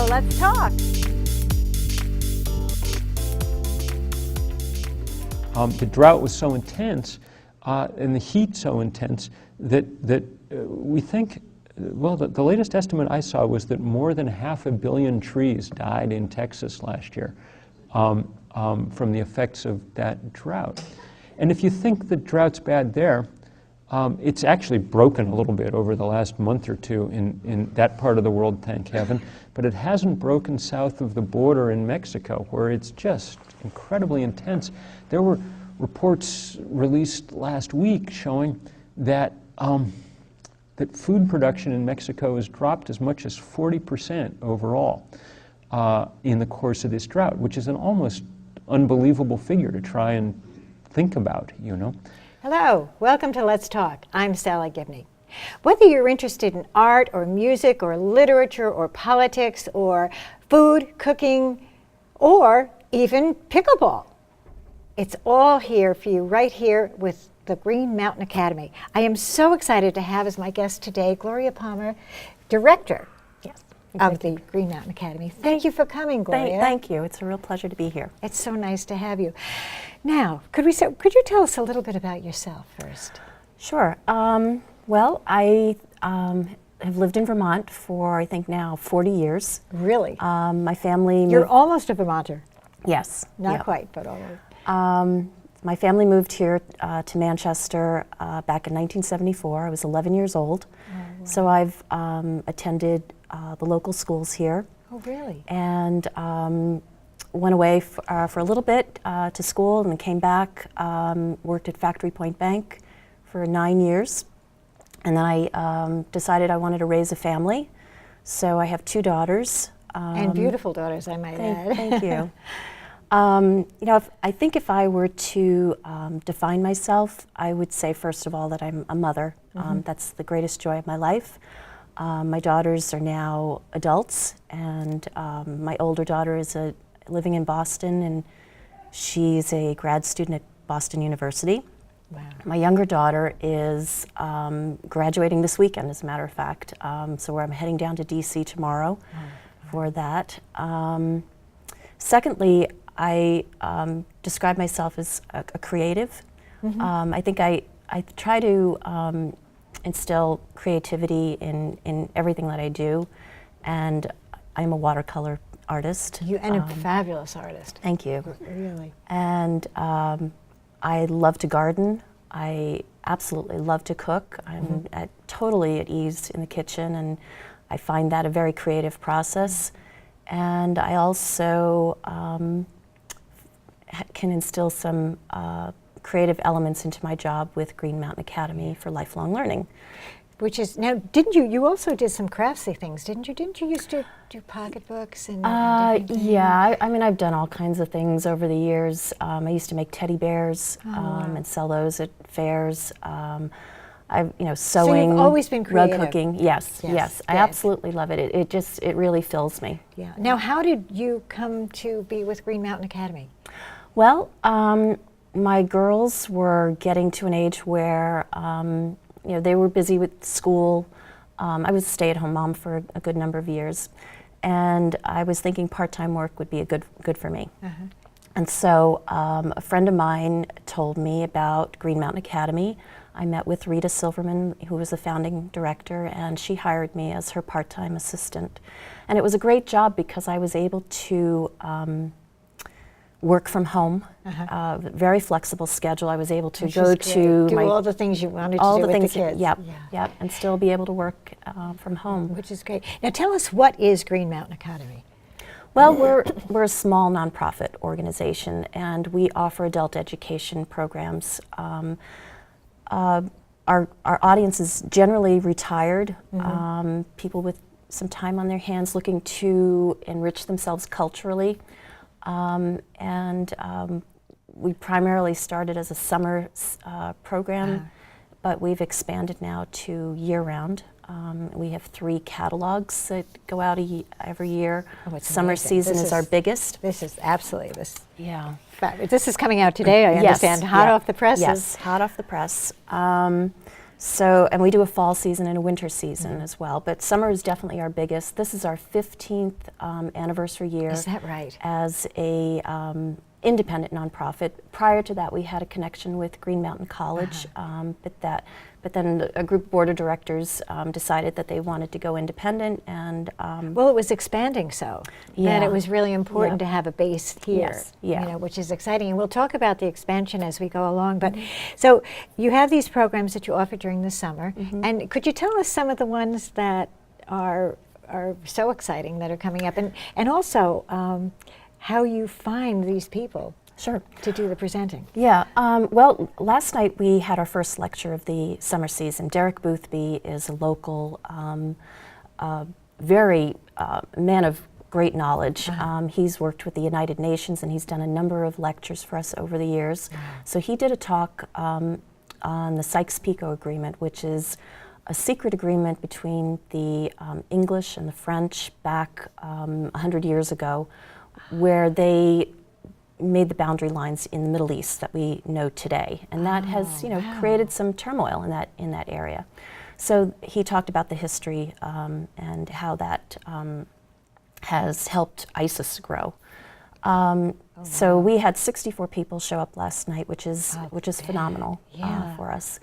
let's talk. The drought was so intense and the heat so intense that we think, well, the latest estimate I saw was that more than 500 million trees died in Texas last year from the effects of that drought. And if you think the drought's bad there, it's actually broken a little bit over the last month or two in that part of the world, thank heaven, but it hasn't broken south of the border in Mexico, where it's just incredibly intense. There were reports released last week showing that that food production in Mexico has dropped as much as 40% overall in the course of this drought, which is an almost unbelievable figure to try and think about, you know. Hello, welcome to Let's Talk. I'm Salley Gibney. Whether you're interested in art or music or literature or politics or food, cooking, or even pickleball, it's all here for you right here with the Green Mountain Academy. I am so excited to have as my guest today Gloria Palmer, director of the Green Mountain Academy. Thank you for coming, Gloria. Thank you. It's a real pleasure to be here. It's so nice to have you. Now, could you tell us a little bit about yourself first? Sure. Well, I have lived in Vermont for, I think now, 40 years. Really? My family You're almost a Vermonter. Yes. Not quite, but almost. My family moved here to Manchester back in 1974. I was 11 years old. Oh, wow. So I've attended the local schools here. Oh, really? And went away for a little bit to school and then came back, worked at Factory Point Bank for 9 years. And then I decided I wanted to raise a family. So I have 2 daughters. And beautiful daughters, I might add. Thank you. You know, I think if I were to define myself, I would say, first of all, that I'm a mother. That's the greatest joy of my life. My daughters are now adults, and my older daughter is living in Boston, and she's a grad student at Boston University. Wow. My younger daughter is graduating this weekend, as a matter of fact, so I'm heading down to DC tomorrow for that. Secondly, I describe myself as a creative. I think I try to instill creativity in everything that I do, and I'm a watercolor artist. And a fabulous artist. Thank you. Really. And I love to garden. I absolutely love to cook. I'm totally at ease in the kitchen, and I find that a very creative process. And I also can instill some creative elements into my job with Green Mountain Academy for lifelong learning. Which is, now, you also did some craftsy things, didn't you? Didn't you used to do pocketbooks and different things? Yeah, I mean, I've done all kinds of things over the years. I used to make teddy bears and sell those at fairs. I've, sewing, so you've always been creative. Rug hooking. Yes. I absolutely love it. It really fills me. Yeah. Now, how did you come to be with Green Mountain Academy? Well, my girls were getting to an age where they were busy with school. I was a stay-at-home mom for a good number of years, and I was thinking part-time work would be good for me. And so a friend of mine told me about Green Mountain Academy. I met with Rita Silverman, who was the founding director, and she hired me as her part-time assistant. And it was a great job because I was able to work from home, very flexible schedule. I was able to go to do all the things you wanted to do with the kids. Yep, and still be able to work from home. Which is great. Now tell us, what is Green Mountain Academy? Well, we're a small nonprofit organization, and we offer adult education programs. Our audience is generally retired, people with some time on their hands looking to enrich themselves culturally. We primarily started as a summer program, but we've expanded now to year-round. We have 3 catalogs that go out every year. Summer season is our biggest. This is absolutely this. Yeah. This is coming out today, I understand. Hot off the presses. Yes, hot off the press. So, and we do a fall season and a winter season as well, but summer is definitely our biggest. This is our 15th anniversary year. Is that right? As a independent nonprofit. Prior to that, we had a connection with Green Mountain College, but then a group board of directors decided that they wanted to go independent, and well, it was expanding so that it was really important to have a base here, Yes. Yeah. you know, which is exciting. And we'll talk about the expansion as we go along. But so you have these programs that you offer during the summer, and could you tell us some of the ones that are so exciting that are coming up, and also how you find these people Sure. to do the presenting? Yeah, well, last night we had our first lecture of the summer season. Derek Boothby is a local, very man of great knowledge. He's worked with the United Nations, and he's done a number of lectures for us over the years. So he did a talk on the Sykes-Picot Agreement, which is a secret agreement between the English and the French back 100 years ago, where they made the boundary lines in the Middle East that we know today, and that has, you know, created some turmoil in that area. So he talked about the history and how that has helped ISIS grow. So we had 64 people show up last night, which is phenomenal for us.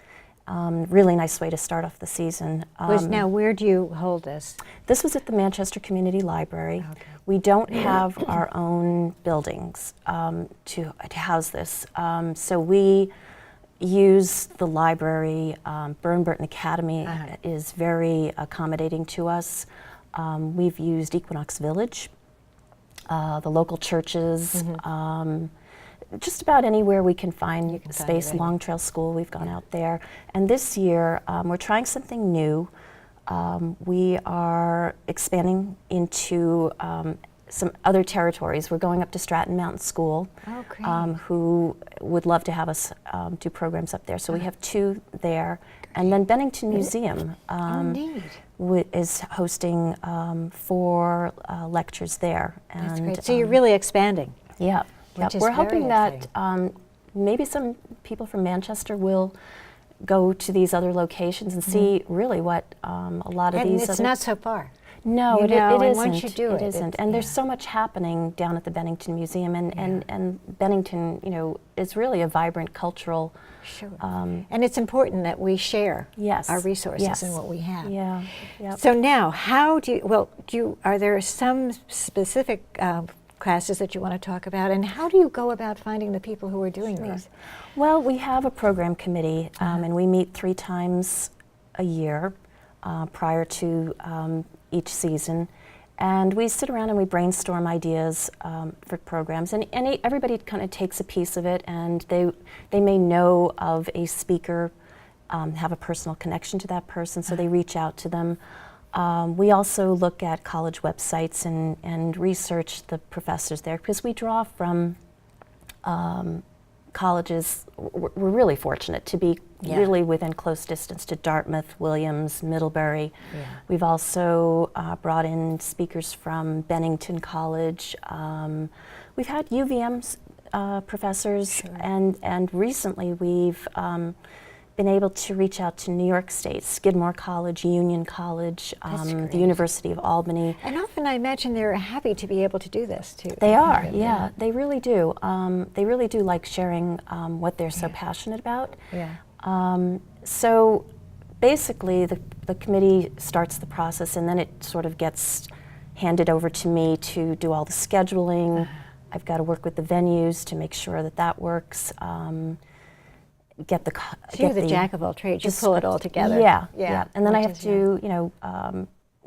Really nice way to start off the season. Now, where do you hold this? This was at the Manchester Community Library. We don't have our own buildings to house this, so we use the library. Burton Academy is very accommodating to us. We've used Equinox Village, the local churches, just about anywhere we can find space. Long Trail School, we've gone out there. And this year, we're trying something new. We are expanding into some other territories. We're going up to Stratton Mountain School, who would love to have us do programs up there. So we have 2 there. And then Bennington Museum is hosting 4 lectures there. That's And, great. So you're really expanding. Yeah. Which is We're very hoping that maybe some people from Manchester will go to these other locations and see really what a lot of And these it's other... not so far. No, You it know, and isn't. once you do it, isn't. And there's so much happening down at the Bennington Museum, and Bennington, you know, is really a vibrant cultural... Sure. And it's important that we share Yes. our resources Yes. and what we have. Yeah. Yep. So now, how do you, are there some specific classes that you want to talk about, and how do you go about finding the people who are doing these? Well, we have a program committee, and we meet 3 times a year prior to each season, and we sit around and we brainstorm ideas for programs, and everybody kind of takes a piece of it, and they may know of a speaker, have a personal connection to that person, so they reach out to them. We also look at college websites and research the professors there, because we draw from colleges. We're really fortunate to be really within close distance to Dartmouth, Williams, Middlebury. We've also brought in speakers from Bennington College. We've had UVM professors, and recently we've been able to reach out to New York State, Skidmore College, Union College, the University of Albany. And often I imagine they're happy to be able to do this too. They are, yeah, they really do. They really do like sharing what they're so passionate about. So basically the committee starts the process, and then it sort of gets handed over to me to do all the scheduling. I've got to work with the venues to make sure that that works. So you're the jack of all trades. You pull it all together. Yeah. And then I have to, you know,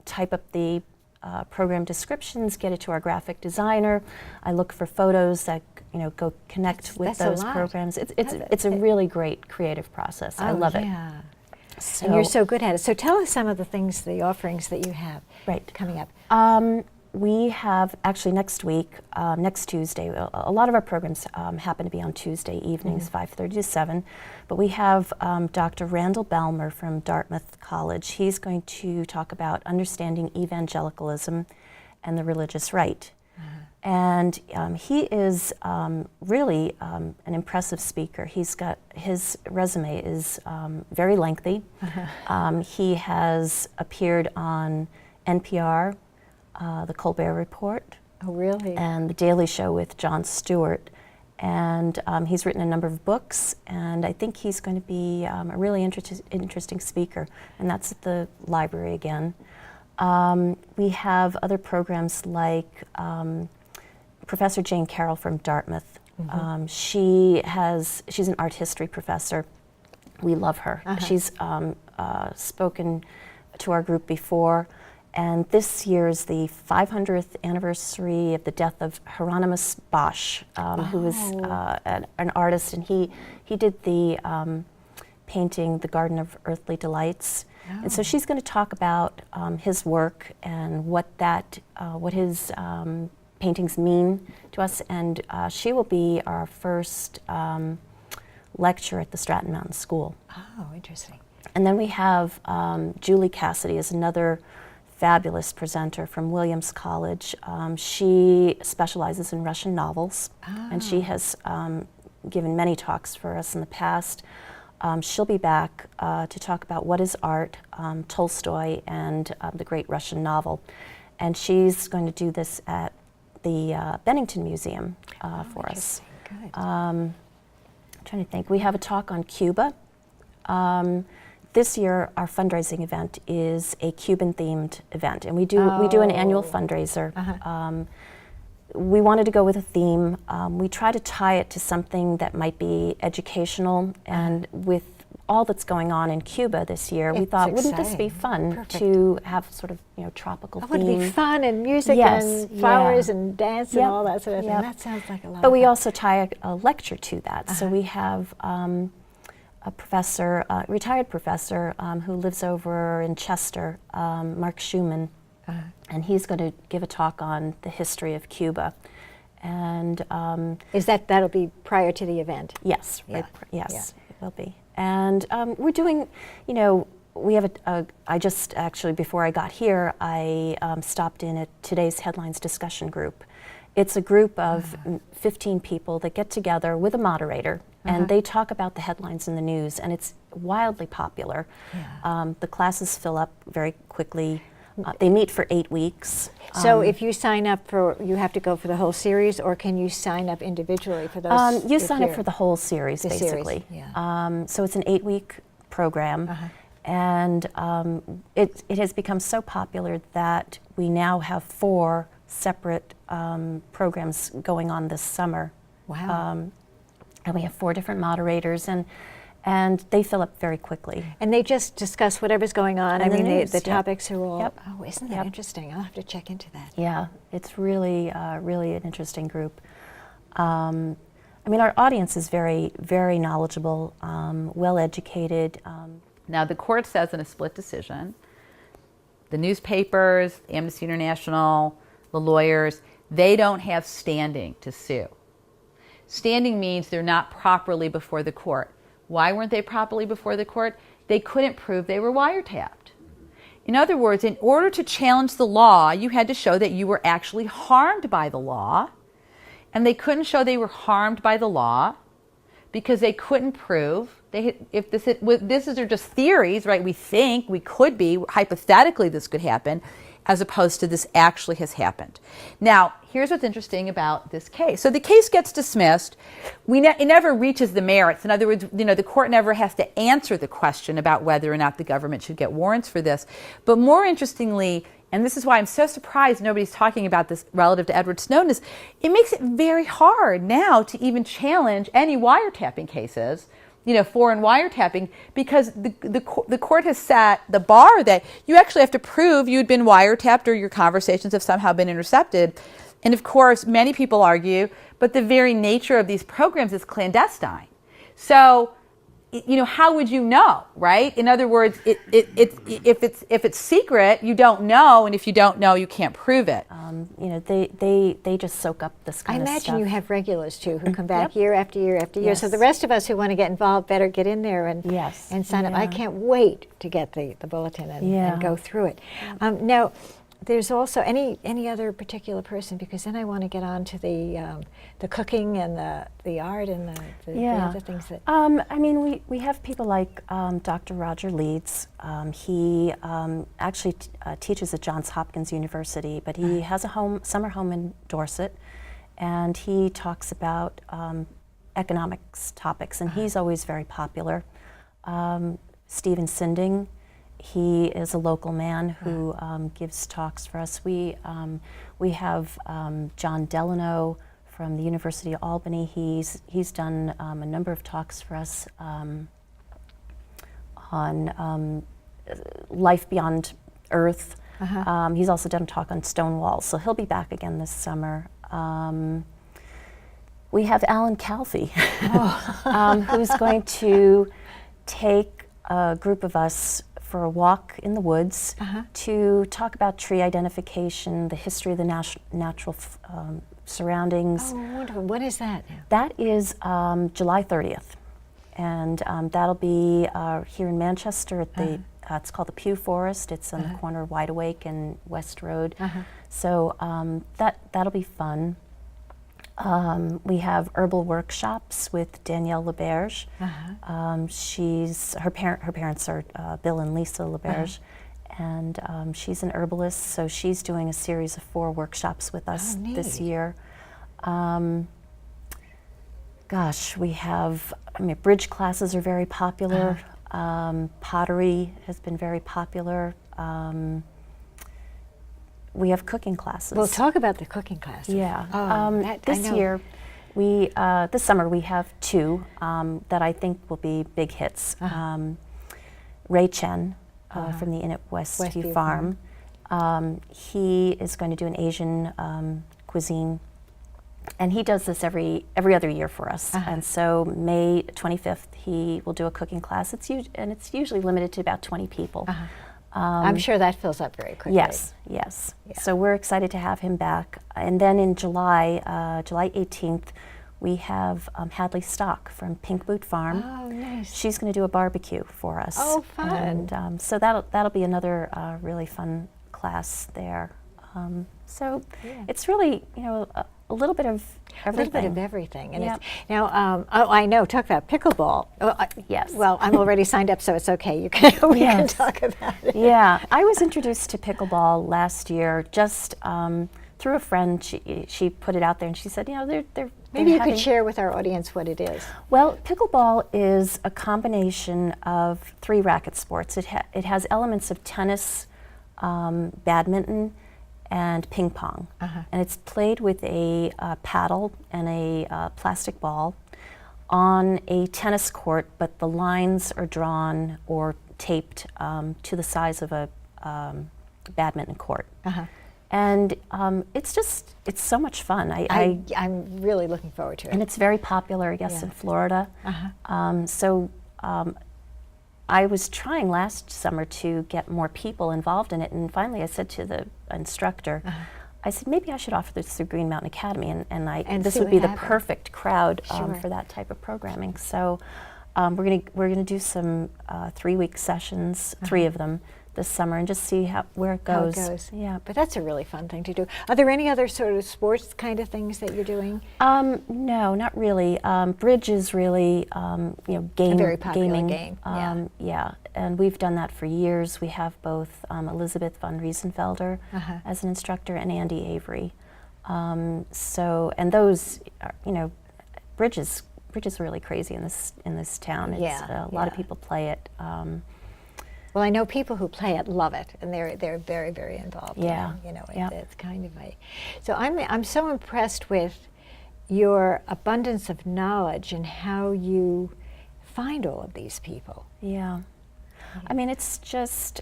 type up the program descriptions, get it to our graphic designer. I look for photos that, you know, go connect with those programs. It's a really great creative process. I love it. So, and you're so good at it. So tell us some of the things, the offerings that you have coming up. We have actually next week, next Tuesday, a lot of our programs happen to be on Tuesday evenings, 5:30 to 7, but we have Dr. Randall Balmer from Dartmouth College. He's going to talk about understanding evangelicalism and the religious right. And he is really an impressive speaker. His resume is very lengthy. He has appeared on NPR, The Colbert Report, Oh, really? and The Daily Show with Jon Stewart. And he's written a number of books, and I think he's going to be a really interesting speaker, and that's at the library again. We have other programs like Professor Jane Carroll from Dartmouth. She's an art history professor. We love her. She's spoken to our group before, and this year is the 500th anniversary of the death of Hieronymus Bosch, who was an artist, and he did the painting The Garden of Earthly Delights. And so she's going to talk about his work and what his paintings mean to us, and she will be our first lecturer at the Stratton Mountain School. Oh, interesting. And then we have Julie Cassidy is another fabulous presenter from Williams College. She specializes in Russian novels, and she has given many talks for us in the past. She'll be back to talk about what is art, Tolstoy, and the great Russian novel. And she's going to do this at the Bennington Museum for us. Good. I'm trying to think. We have a talk on Cuba. This year, our fundraising event is a Cuban-themed event, and we do an annual fundraiser. We wanted to go with a theme. We try to tie it to something that might be educational, and with all that's going on in Cuba this year, we thought, wouldn't this be fun to have sort of tropical theme? It would be fun and music and flowers and dance and all that sort of thing. That sounds like a lot. But we also tie a lecture to that. So we have a professor, retired professor, who lives over in Chester, Mark Schumann, and he's going to give a talk on the history of Cuba. And that'll be prior to the event? Yes, it will be. And we're doing, we have I just actually, before I got here, I stopped in at today's Headlines discussion group. It's a group of 15 people that get together with a moderator, and they talk about the headlines in the news, and it's wildly popular. The classes fill up very quickly. They meet for 8 weeks. So if you sign up you have to go for the whole series, or can you sign up individually for those? You sign up for the whole series, basically. Series, so it's an 8-week program, and it has become so popular that we now have 4 separate programs going on this summer. Wow. And we have 4 different moderators, and they fill up very quickly. And they just discuss whatever's going on. And the topics are all. Oh, isn't that interesting? I'll have to check into that. Yeah, it's really, really an interesting group. Our audience is very, very knowledgeable, well educated. Now, the court says in a split decision, the newspapers, Amnesty International, the lawyers, they don't have standing to sue. Standing means they're not properly before the court. Why weren't they properly before the court? They couldn't prove they were wiretapped. In other words, in order to challenge the law, you had to show that you were actually harmed by the law, and they couldn't show they were harmed by the law because they couldn't prove. This are just theories, right? We think we could be, hypothetically this could happen, as opposed to this actually has happened. Now, here's what's interesting about this case. So the case gets dismissed. It never reaches the merits. In other words, the court never has to answer the question about whether or not the government should get warrants for this. But more interestingly, and this is why I'm so surprised nobody's talking about this relative to Edward Snowden, is it makes it very hard now to even challenge any wiretapping cases, foreign wiretapping, because the court has set the bar that you actually have to prove you'd been wiretapped or your conversations have somehow been intercepted. And of course, many people argue, but the very nature of these programs is clandestine. So, how would you know, right? In other words, if it's secret, you don't know, and if you don't know, you can't prove it. They just soak up this kind of stuff. I imagine you have regulars too who come back year after year after year. So the rest of us who want to get involved better get in there and sign up. I can't wait to get the bulletin and go through it. Now, there's also any other particular person, because then I want to get on to the cooking and the art and the other things that. I mean, we have people like Dr. Roger Leeds. He actually teaches at Johns Hopkins University, but he has a summer home in Dorset, and he talks about economics topics, and he's always very popular. Stephen Sinding. He is a local man who gives talks for us. We have John Delano from the University of Albany. He's done a number of talks for us on life beyond Earth. He's also done a talk on stone walls, so he'll be back again this summer. We have Alan Calfee, who's going to take a group of us for a walk in the woods to talk about tree identification, the history of the natural surroundings. Oh, wonderful. When is that now? That is July 30th. And that'll be here in Manchester at the, it's called the Pew Forest. It's on the corner of Wide Awake and West Road. So that'll be fun. We have herbal workshops with Danielle LeBerge. Her parents are Bill and Lisa LeBerge, and she's an herbalist, so she's doing a series of 4 workshops with us this year. Gosh, we have, bridge classes are very popular. Pottery has been very popular. We have cooking classes. We'll talk about the cooking classes. Yeah. This summer we have 2 that I think will be big hits. Ray Chen from the Inn at Westview Farm. He is going to do an Asian cuisine, and he does this every other year for us. And so May 25th he will do a cooking class. It's usually limited to about 20 people. I'm sure that fills up very quickly. Yes. Yeah. So we're excited to have him back. And then in July 18th, we have Hadley Stock from Pink Boot Farm. Oh, nice. She's going to do a barbecue for us. Oh, fun. And so that'll be another really fun class there. It's really, a little bit of everything. A little bit of everything. And Yep. now, I know, talk about pickleball. Yes. Well, I'm already signed up, so it's okay. We can talk about it. Yeah, I was introduced to pickleball last year just through a friend. She put it out there, and she said, they're Maybe you could share with our audience what it is. Well, pickleball is a combination of 3 racket sports. It has elements of tennis, badminton, and ping pong. And it's played with a paddle and a plastic ball on a tennis court, but the lines are drawn or taped to the size of a badminton court. And it's so much fun. I'm really looking forward to it. And it's very popular, I guess, in Florida. I was trying last summer to get more people involved in it, and finally I said to the instructor, I said, maybe I should offer this through Green Mountain Academy, and this would be the perfect crowd for that type of programming. So we're gonna do some 3-week sessions, 3 of them this summer, and just see where it goes. How it goes. Yeah, but that's a really fun thing to do. Are there any other sort of sports kind of things that you're doing? No, not really. Bridge is really, a very popular gaming. game. Yeah, and we've done that for years. We have both Elizabeth von Riesenfelder as an instructor and Andy Avery. And those, bridge is really crazy in this town. It's, a lot of people play it. Well, I know people who play it love it, and they're very, very involved. Yeah. It's kind of a. So I'm so impressed with your abundance of knowledge and how you find all of these people. Yeah. I mean, it's just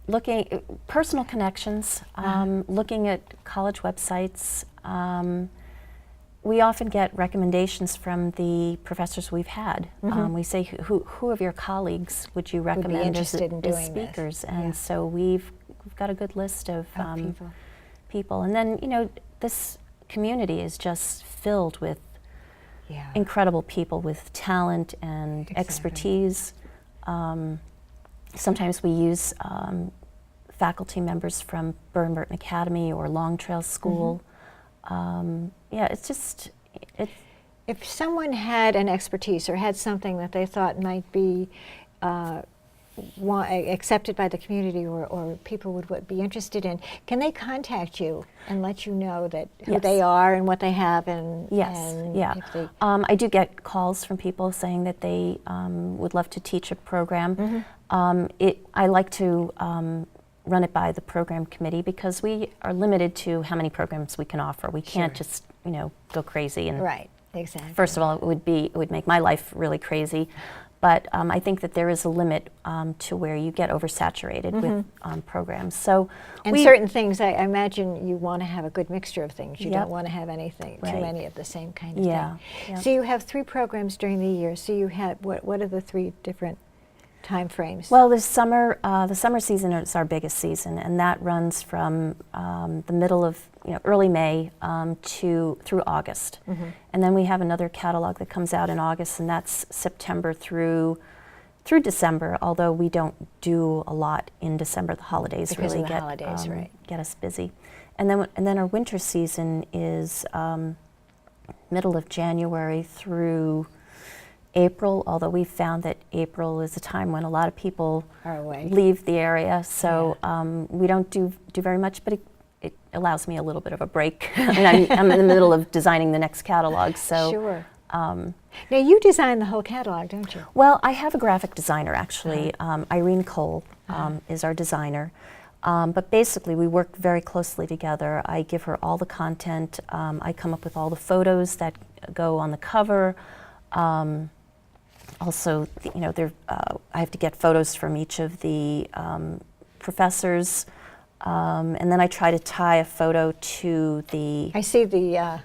looking personal connections, looking at college websites. We often get recommendations from the professors we've had. We say, who of your colleagues would you recommend as speakers? This. And so we've got a good list of people. And then, this community is just filled with incredible people with talent and expertise. Sometimes we use faculty members from Burton Academy or Long Trail School. Yeah, it's just, If someone had an expertise or had something that they thought might be accepted by the community or people would be interested in, can they contact you and let you know that who Yes. they are and what they have? And yes, and yeah. if they, I do get calls from people saying that they would love to teach a program. I like to run it by the program committee because we are limited to how many programs we can offer. We can't Sure. just, go crazy. And right, exactly. first of all, it would make my life really crazy. But I think that there is a limit to where you get oversaturated with programs. So And certain things, I imagine you want to have a good mixture of things. You Yep. don't want to have anything, too Right. many of the same kind of Yeah, thing. yeah. So you have 3 programs during the year. So you have, what are the 3 different time frames? well, the summer season is our biggest season, and that runs from the middle of early May through August, and then we have another catalog that comes out in August, and that's September through December. Although we don't do a lot in December, the holidays Because of really the holidays, right. get us busy, and then our winter season is middle of January through April, although we've found that April is a time when a lot of people Are away. leave the area, so we don't do very much, but it allows me a little bit of a break. I mean, I'm in the middle of designing the next catalog, so. Sure. Now you design the whole catalog, don't you? Well, I have a graphic designer, actually. Irene Cole is our designer. But basically, we work very closely together. I give her all the content. I come up with all the photos that go on the cover. Also, I have to get photos from each of the professors, and then I try to tie a photo to the. I see the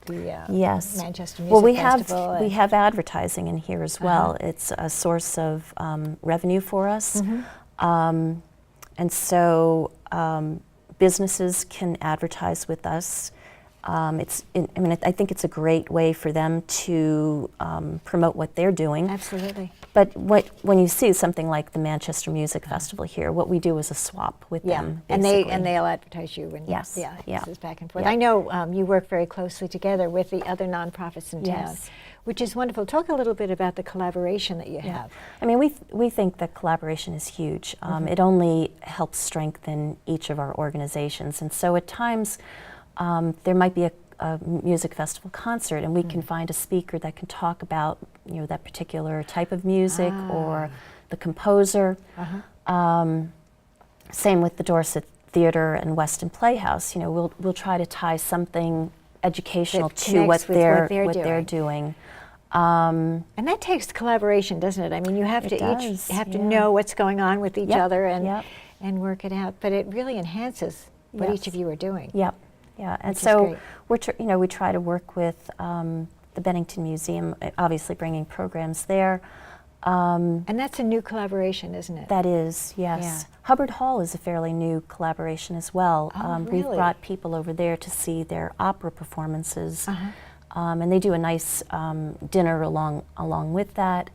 Yes. Manchester Music Well, we Festival. have advertising in here as well. It's a source of revenue for us, and so businesses can advertise with us. I think it's a great way for them to promote what they're doing. Absolutely. But when you see something like the Manchester Music Festival here, what we do is a swap with them. and basically. they'll advertise you. And Yes, yeah, yeah. this is back and forth. Yeah. I know you work very closely together with the other nonprofits in town, Yes. which is wonderful. Talk a little bit about the collaboration that you have. I mean, we think that collaboration is huge. It only helps strengthen each of our organizations, and so at times there might be a music festival concert, and we can find a speaker that can talk about that particular type of music or the composer. Same with the Dorset Theatre and Weston Playhouse. We'll try to tie something educational That to what connects with they're doing. And that takes collaboration, doesn't it? I mean, you have It to does, each have to yeah. know what's going on with each Yep, other and yep. and work it out. But it really enhances what Yes. each of you are doing. Yep. Yeah, and Which is so great. we try to work with the Bennington Museum, obviously bringing programs there. And that's a new collaboration, isn't it? That is, yes. Yeah. Hubbard Hall is a fairly new collaboration as well. Oh, We've really? brought people over there to see their opera performances, and they do a nice dinner along with that.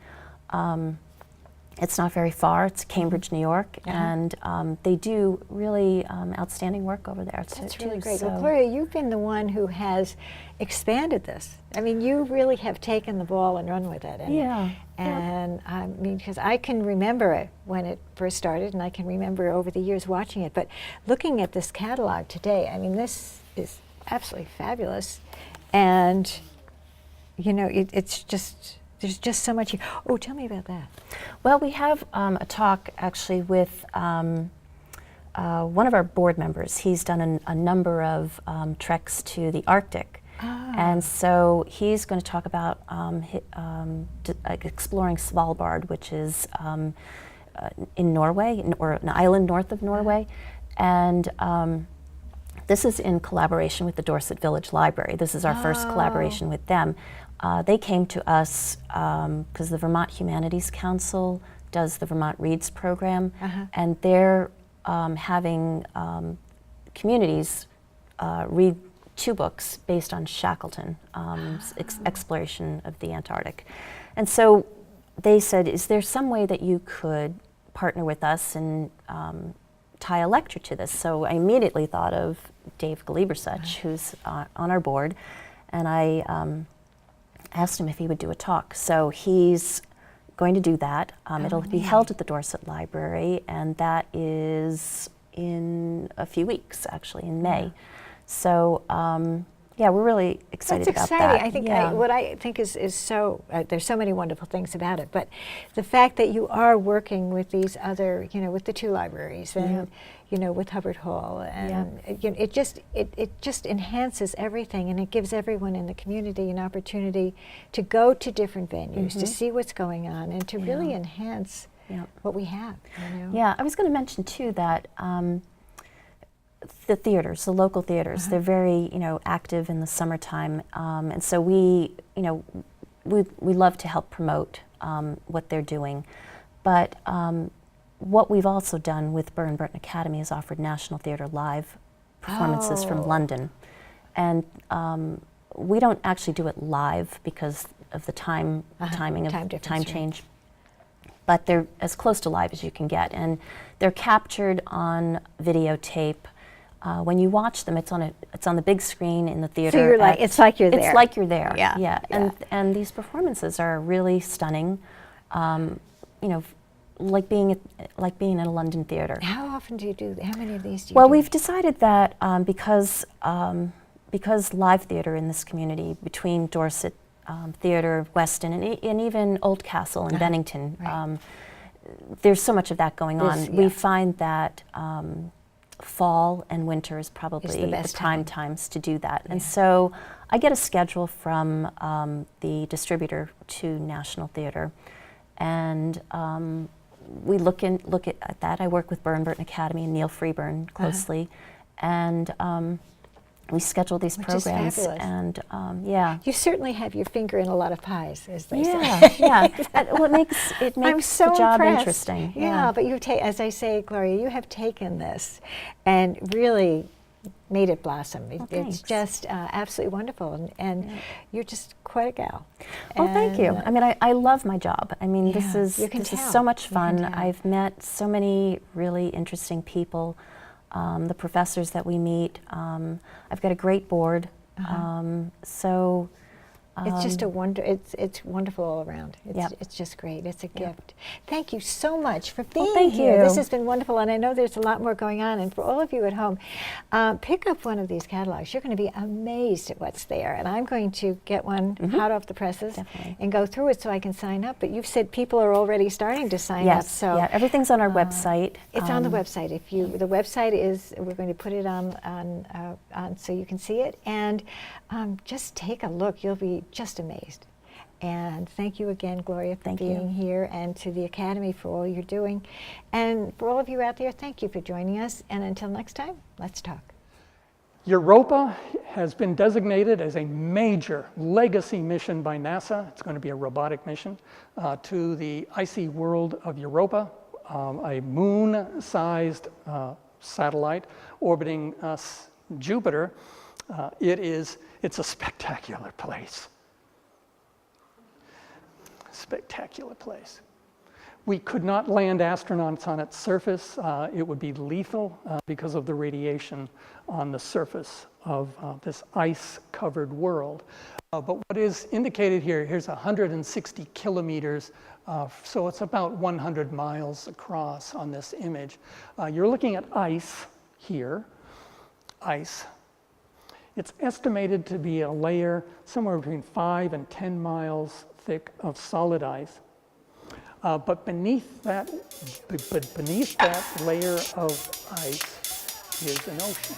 It's not very far. It's Cambridge, New York, and they do really outstanding work over there. That's too, really great. so- Well, Gloria, you've been the one who has expanded this. I mean, you really have taken the ball and run with it. And, Yeah. And I mean, because I can remember it when it first started, and I can remember over the years watching it. But looking at this catalog today, I mean, this is absolutely fabulous. And, it's just, there's just so much. Oh, tell me about that. Well, we have a talk actually with one of our board members. He's done a number of treks to the Arctic. And so he's going to talk about exploring Svalbard, which is in Norway, or an island north of Norway. And this is in collaboration with the Dorset Village Library. This is our first collaboration with them. They came to us because the Vermont Humanities Council does the Vermont Reads program, and they're having communities read 2 books based on Shackleton, exploration of the Antarctic. And so they said, is there some way that you could partner with us and tie a lecture to this. So I immediately thought of Dave Galibersuch, who's on our board, and I asked him if he would do a talk. So he's going to do that. It'll be held at the Dorset Library, and that is in a few weeks, actually, in May. So yeah, we're really excited about that. That's exciting. I think what I think is so, there's so many wonderful things about it, but the fact that you are working with these other, with the two libraries and, with Hubbard Hall, and it just enhances everything, and it gives everyone in the community an opportunity to go to different venues, to see what's going on, and to really enhance what we have. Yeah, I was going to mention too that the theaters, the local theaters, they're very, active in the summertime, and so we love to help promote what they're doing. But what we've also done with Burr and Burton Academy is offered National Theatre Live performances from London, and we don't actually do it live because of the timing of time change. But they're as close to live as you can get, and they're captured on videotape. When you watch them, it's on the big screen in the theater. So you're it's like you're there. It's like you're there. Yeah. And these performances are really stunning. Like being in a London theater. How often do you do? How many of these do you do? Well, we've decided that because live theater in this community, between Dorset Theatre, Weston, and even Oldcastle and Bennington, there's so much of that going on. We find that fall and winter is probably the prime times to do that. And so I get a schedule from the distributor to National Theatre, and we look at that. I work with Burr and Burton Academy and Neil Freeburn closely, and we schedule these programs. And you certainly have your finger in a lot of pies, as they say. Well, it makes I'm so the job impressed. interesting. Yeah, but as I say, Gloria, you have taken this and really made it blossom. It's just absolutely wonderful, and you're just quite a gal. Well, thank you. I mean, I love my job. I mean, this is so much fun. I've met so many really interesting people. The professors that we meet. I've got a great board. So it's just a wonder. It's wonderful all around. It's just great. It's a gift. Thank you so much for being here. This has been wonderful, and I know there's a lot more going on. And for all of you at home, pick up one of these catalogs. You're going to be amazed at what's there. And I'm going to get one hot off the presses and go through it so I can sign up. But you've said people are already starting to sign up. So everything's on our website. It's on the website. The website is. We're going to put it on so you can see it, and just take a look. You'll be just amazed. And thank you again, Gloria, for being here, and to the Academy for all you're doing. And for all of you out there, thank you for joining us. And until next time, let's talk. Europa has been designated as a major legacy mission by NASA. It's going to be a robotic mission to the icy world of Europa, a moon-sized satellite orbiting Jupiter. It's a spectacular place. Spectacular place. We could not land astronauts on its surface. It would be lethal because of the radiation on the surface of this ice-covered world. But what is indicated here's 160 kilometers, so it's about 100 miles across on this image. You're looking at ice here, ice. It's estimated to be a layer somewhere between 5 and 10 miles thick of solid ice. But beneath that layer of ice is an ocean.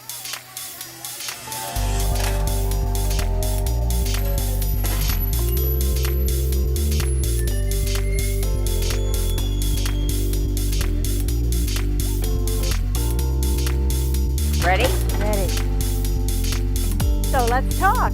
Ready? Ready. So let's talk.